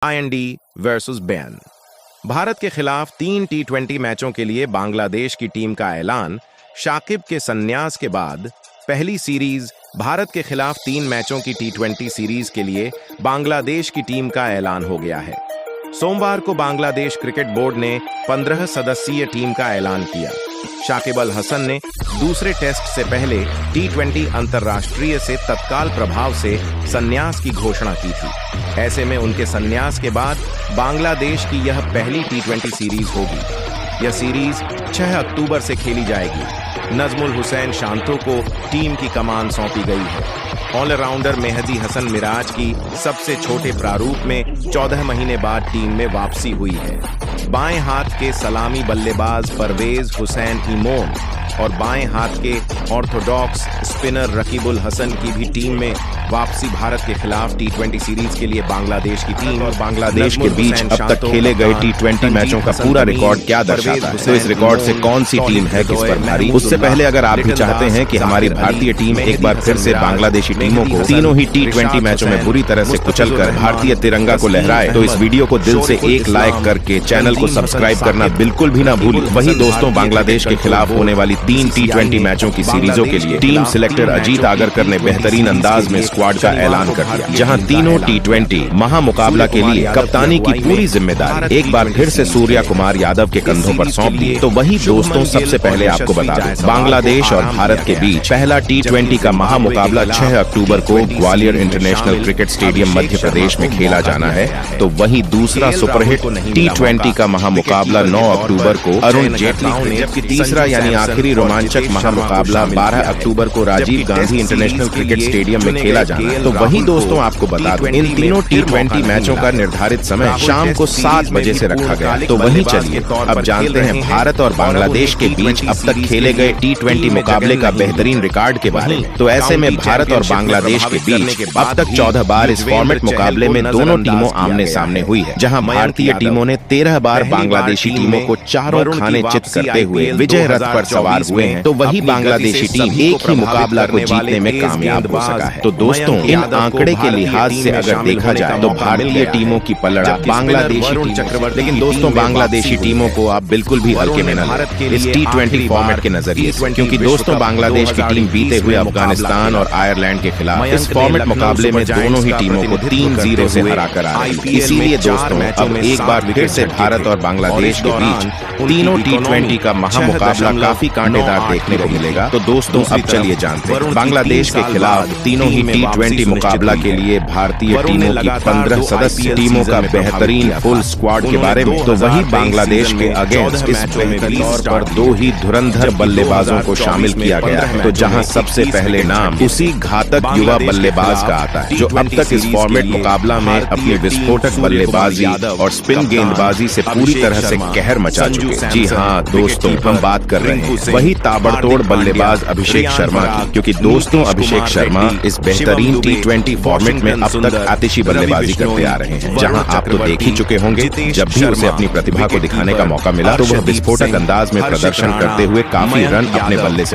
IND versus ban. Bharat के खिलाफ 3 T20 मैचों के लिए बांग्लादेश की टीम का ऐलान। शाकिब के संन्यास के बाद पहली सीरीज भारत के खिलाफ 3 मैचों की T20 सीरीज के लिए बांग्लादेश की टीम का ऐलान हो गया है। सोमवार को बांग्लादेश क्रिकेट बोर्ड ने 15 सदस्यीय टीम का ऐलान किया। शाकिब अल हसन ने दूसरे टेस्ट से पहले T20 अंतर्राष्ट्रीय से तत्काल प्रभाव से संन्यास की घोषणा की थी। ऐसे में उनके संन्यास के बाद बांग्लादेश की यह पहली T20 सीरीज होगी। यह सीरीज 6 अक्टूबर से खेली जाएगी। नजमुल हुसैन शांतो को टीम की कमान सौंपी गई है। ऑलराउंडर मेहदी हसन मिराज की सबसे छोटे प्रारूप में 14 महीने बाद टीम में वापसी हुई है। बाएं हाथ के सलामी बल्लेबाज परवेज हुसैन इमोन और बाएं हाथ के ऑर्थोडॉक्स स्पिनर रकीबुल हसन की भी टीम में वापसी भारत के खिलाफ T20 सीरीज के लिए बांग्लादेश की टीम और बांग्लादेश के बीच अब तक खेले गए T20 मैचों का पूरा रिकॉर्ड क्या दर्शाता है, तो इस रिकॉर्ड से कौन सी टीम है किस पर भारी। उससे पहले अगर आप भी चाहते हैं कि हमारी भारतीय टीम एक बार फिर से बांग्लादेशी टीमों को तीनों ही T20 मैचों में बुरी तरह से कुचलकर भारतीय तिरंगा को लहराए, तो इस वीडियो को दिल से एक लाइक करके चैनल को सब्सक्राइब करना बिल्कुल भी ना भूलिए। वहीं दोस्तों, बांग्लादेश के खिलाफ होने वाली 3 T20 मैचों की सीरीजों के लिए टीम सिलेक्टर अजीत आगरकर ने बेहतरीन अंदाज में स्क्वाड का ऐलान कर दिया, जहां तीनों T20 महामुकाबला के लिए कप्तानी की पूरी जिम्मेदारी एक बार फिर से सूर्या कुमार यादव के कंधों पर सौंप दी। तो वही दोस्तों, सबसे पहले आपको बता दें, बांग्लादेश और भारत के बीच पहला T20 का महामुकाबला 6 अक्टूबर को Gwalior international cricket stadium Madhya Pradesh में खेला जाना है। तो वही दूसरा सुपरहिट T20 का महामुकाबला 9 अक्टूबर को अरुण जेटली ने, जबकि तीसरा यानी आखिरी रोमांचक महामुकाबला 12 अक्टूबर को Rajiv Gandhi international cricket stadium में खेला जाना है। तो वही दोस्तों, आपको बता दें, इन तीनों T20 मैचों का निर्धारित समय शाम को 7 बजे से रखा गया। तो वही चलिए अब जानते हैं भारत और बांग्लादेश के बीच अब तक खेले गए T20 मुकाबले का बेहतरीन रिकॉर्ड के बारे में। तो ऐसे में भारत और बांग्लादेश के बीच अब तक 14 बार इस फॉर्मेट मुकाबले में दोनों टीमों आमने सामने हुई है, जहां भारतीय टीमों ने 13 बार बांग्लादेशी टीमों को चारों खाने चित करते हुए विजय रथ पर सवार हुए हैं। तो वही बांग्लादेशी टीम एक ही मुकाबला को जीतने में कामयाब हो सका है। तो दोस्तों, इन आंकड़े के लिहाज से अगर देखा जाए तो भारतीय टीमों की पलड़ा बांग्लादेशी टीमों, लेकिन दोस्तों बांग्लादेशी टीमों को आप बिल्कुल भी हल्के में न लें इस T20 फॉर्मेट के नजरिए से, क्योंकि दोस्तों बांग्लादेश की टीम बीते हुए अफगानिस्तान और आयरलैंड के खिलाफ इस फॉर्मेट मुकाबले में दोनों ही टीमों को 3-0 से हराकर आ रही है। इसीलिए दोस्तों, अब एक बार फिर से भारत और बांग्लादेश के बीच तीनों T20 का महामुकाबला काफी कांटेदार देखने को मिलेगा। तो दोस्तों, अब चलिए जानते हैं बांग्लादेश के खिलाफ तीनों ही T20 मुकाबला के लिए भारतीय टीमों की 15 सदस्यीय टीमों का बेहतरीन फुल स्क्वाड के बारे में। तो वही बांग्लादेश के अगेंस्ट इस बेहतरीन तौर पर 2 ही धुरंधर बल्लेबाजों को शामिल किया गया है। तो जहां सबसे पहले नाम उसी घातक युवा बल्लेबाज का आता है जो अब तक इस फॉर्मेट मुकाबला में अपनी विस्फोटक बल्लेबाजी और स्पिन गेंदबाजी से पूरी तरह से कहर मचा चुके हैं। जी हाँ दोस्तों, हम बात कर रहे हैं वही ताबड़तोड़ बल्लेबाज अभिषेक शर्मा की, क्योंकि दोस्तों अभिषेक शर्मा इस बेहतरीन T20 फॉर्मेट में अब तक आतिशी बल्लेबाजी करते आ रहे हैं, जहां आप तो देख ही चुके होंगे जब भी उसे अपनी प्रतिभा को दिखाने का मौका मिला तो वह विस्फोटक अंदाज में प्रदर्शन करते हुए काफी रन अपने बल्ले से